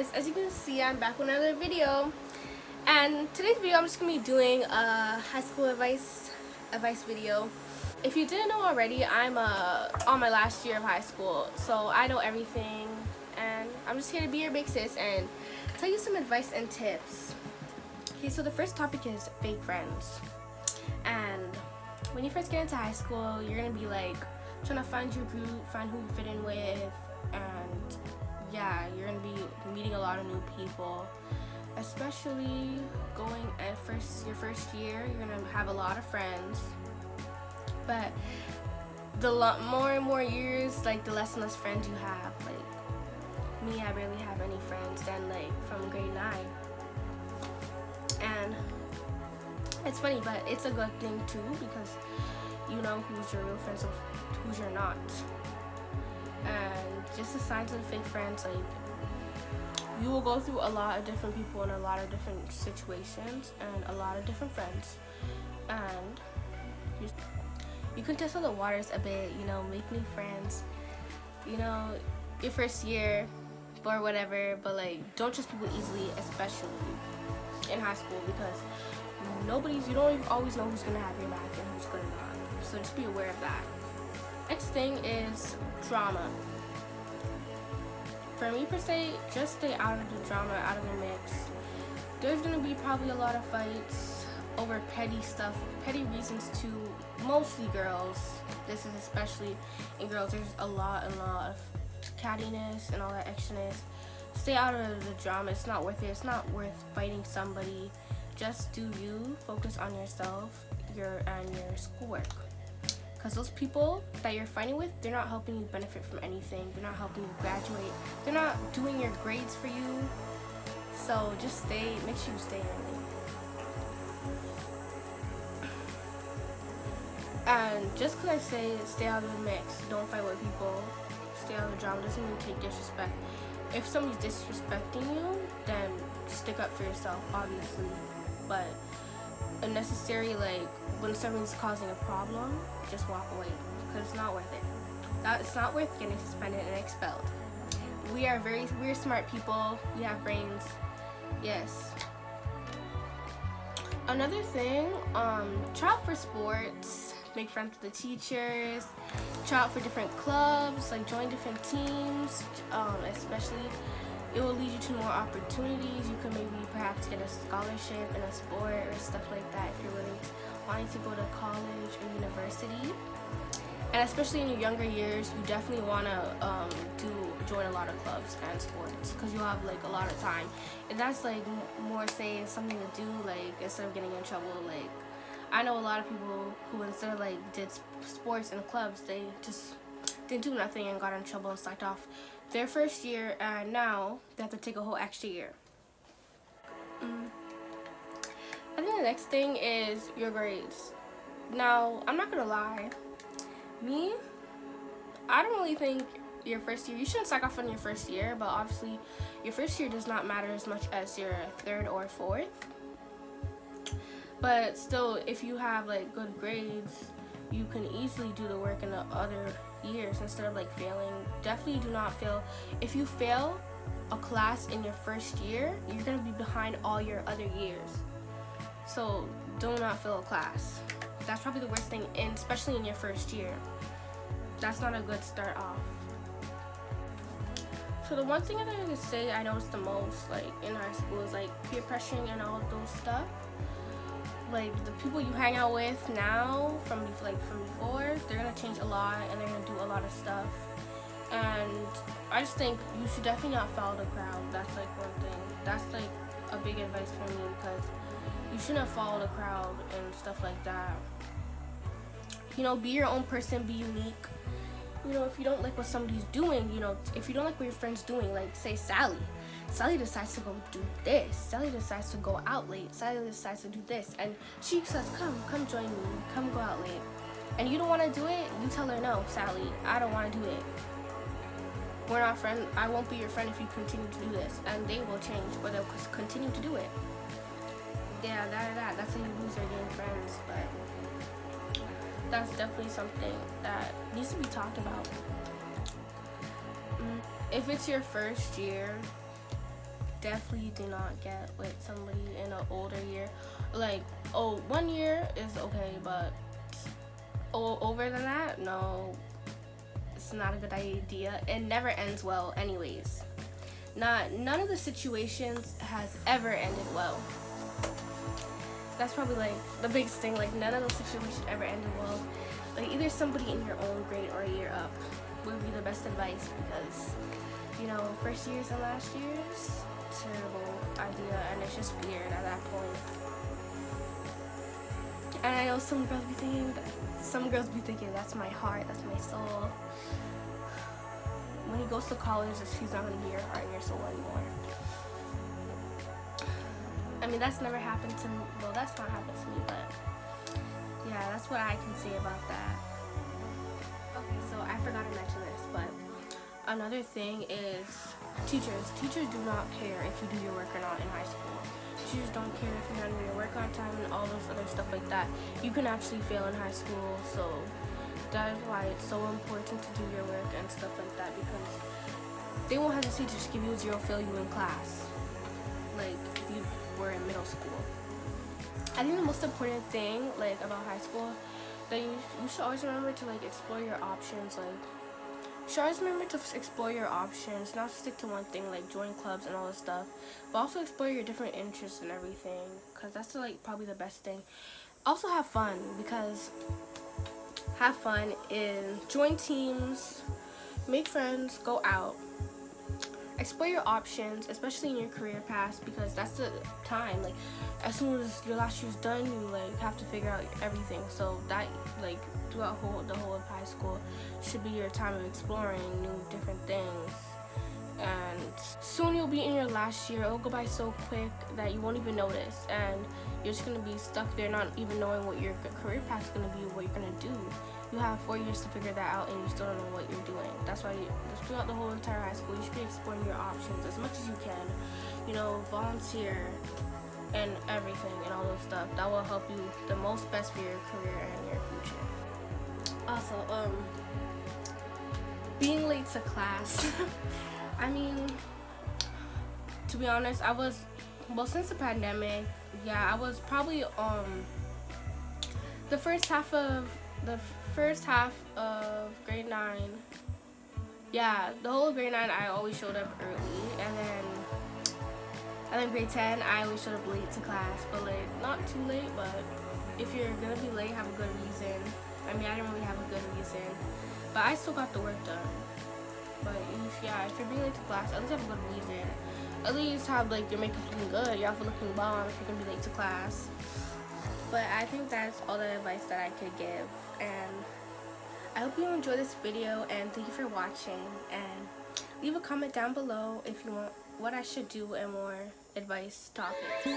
guys, as you can see, I'm back with another video, and today's video I'm just gonna be doing a high school advice video. If you didn't know already, I'm on my last year of high school, so I know everything, and I'm just here to be your big sis and tell you some advice and tips. Okay, so the first topic is fake friends. And when you first get into high school, you're gonna be like trying to find your group, find who you fit in with, and yeah, you're gonna be meeting a lot of new people, especially going at your first year. You're gonna have a lot of friends, but the more and more years, like the less and less friends you have. Like me, I barely have any friends than like from grade 9, and it's funny, but it's a good thing too, because you know who's your real friends and who's you're not. And just a sign to the fake friends, like you will go through a lot of different people in a lot of different situations and a lot of different friends, and you can test out the waters a bit, you know, make new friends, you know, your first year or whatever, but like don't trust people easily, especially in high school, because you don't even always know who's gonna have your back and who's gonna not, so just be aware of that. Next thing is drama. For me per se, just stay out of the drama, out of the mix. There's gonna be probably a lot of fights over petty stuff, petty reasons to mostly girls. This is especially in girls. There's a lot of cattiness and all that extraness. Stay out of the drama. It's not worth it. It's not worth fighting somebody. Just do you, focus on yourself, your schoolwork. Because those people that you're fighting with, they're not helping you benefit from anything. They're not helping you graduate. They're not doing your grades for you. So just make sure you stay early. And just because I say stay out of the mix, don't fight with people, stay out of the drama, doesn't mean take disrespect. If somebody's disrespecting you, then stick up for yourself, obviously. But unnecessary, like when something's causing a problem, just walk away, because it's not worth it. It's not worth getting suspended and expelled. We're smart people. We have brains. Yes. Another thing, try out for sports. Make friends with the teachers. Try out for different clubs. Like join different teams. Especially, it will lead you to more opportunities. You can maybe perhaps get a scholarship in a sport or stuff like that if you're wanting to go to college or university. And especially in your younger years, you definitely want to join a lot of clubs and sports, because you'll have like a lot of time. And that's like more say something to do, like instead of getting in trouble. Like I know a lot of people who instead of like did sports and clubs, they just didn't do nothing and got in trouble and slacked off their first year, and now they have to take a whole extra year. I think the next thing is your grades. Now, I'm not gonna lie, I don't really think your first year, you shouldn't slack off on your first year, but obviously your first year does not matter as much as your third or fourth. But still, if you have like good grades, you can easily do the work in the other years instead of like failing. Definitely do not fail. If you fail a class in your first year, you're gonna be behind all your other years. So do not fail a class. That's probably the worst thing, especially in your first year. That's not a good start off. So the one thing that I could say I noticed the most, like in high school, is like peer pressuring and all of those stuff. Like the people you hang out with now from before, they're gonna change a lot and they're gonna do a lot of stuff. And I just think you should definitely not follow the crowd. That's like one thing. That's like a big advice for me, because you shouldn't follow the crowd and stuff like that. You know, be your own person, be unique. You know, if you don't like what somebody's doing, you know, if you don't like what your friend's doing, like say Sally decides to go do this, Sally decides to go out late, Sally decides to do this, and she says, come join me, come go out late, and you don't want to do it, you tell her, no, Sally, I don't want to do it. We're not friends. I won't be your friend if you continue to do this. And they will change, or they'll continue to do it. Yeah, that's how you lose or gain friends. But that's definitely something that needs to be talked about. If it's your first year, definitely do not get with somebody in an older year. Like, oh, 1 year is okay, but over than that, no, it's not a good idea. It never ends well anyways. None of the situations has ever ended well. That's probably like the biggest thing. Like, none of those situations ever ended well. Like, either somebody in your own grade or a year up would be the best advice, because, you know, first years and last years, terrible idea, and it's just weird at that point. And I know some girls be thinking that's my heart, that's my soul. When he goes to college, he's not gonna be your heart and your soul anymore. I mean, that's never happened to me. Well, that's not happened to me, but yeah, that's what I can say about that. Okay, so I forgot to mention this, but another thing is teachers. Teachers do not care if you do your work or not in high school. Teachers don't care if you're not doing your work on time and all those other stuff like that. You can actually fail in high school, so that is why it's so important to do your work and stuff like that, because they won't hesitate to just give you a 0, fail you in class, like you were in middle school. I think the most important thing, like, about high school, that you should always remember to, like, explore your options. Like, you should always remember to explore your options, not stick to one thing, like join clubs and all this stuff, but also explore your different interests and everything, because that's like probably the best thing. Also have fun, because have fun in join teams, make friends, go out, explore your options, especially in your career path, because that's the time, like, as soon as your last year's done, you like have to figure out everything. So that, like, throughout the whole of high school should be your time of exploring new different things. And soon you'll be in your last year. It'll go by so quick that you won't even notice, and you're just gonna be stuck there not even knowing what your career path is gonna be, what you're gonna do. You have 4 years to figure that out, and you still don't know what you're doing. That's why throughout the whole entire high school, you should be exploring your options as much as you can. You know, volunteer and everything and all those stuff. That will help you the most best for your career and your future. Also, being late to class. I mean, to be honest, since the pandemic, yeah, I was probably the first half of grade 9. Yeah, the whole of grade 9 I always showed up early, and then grade 10 I always showed up late to class, but like not too late. But if you're gonna be late, have a good reason. I mean, I didn't really have a good reason, but I still got the work done. But if you're being late to class, at least have a good reason. At least have, like, your makeup looking good, your outfit looking bomb if you're gonna be late to class. But I think that's all the advice that I could give, and I hope you enjoyed this video, and thank you for watching. And leave a comment down below if you want what I should do and more advice topics.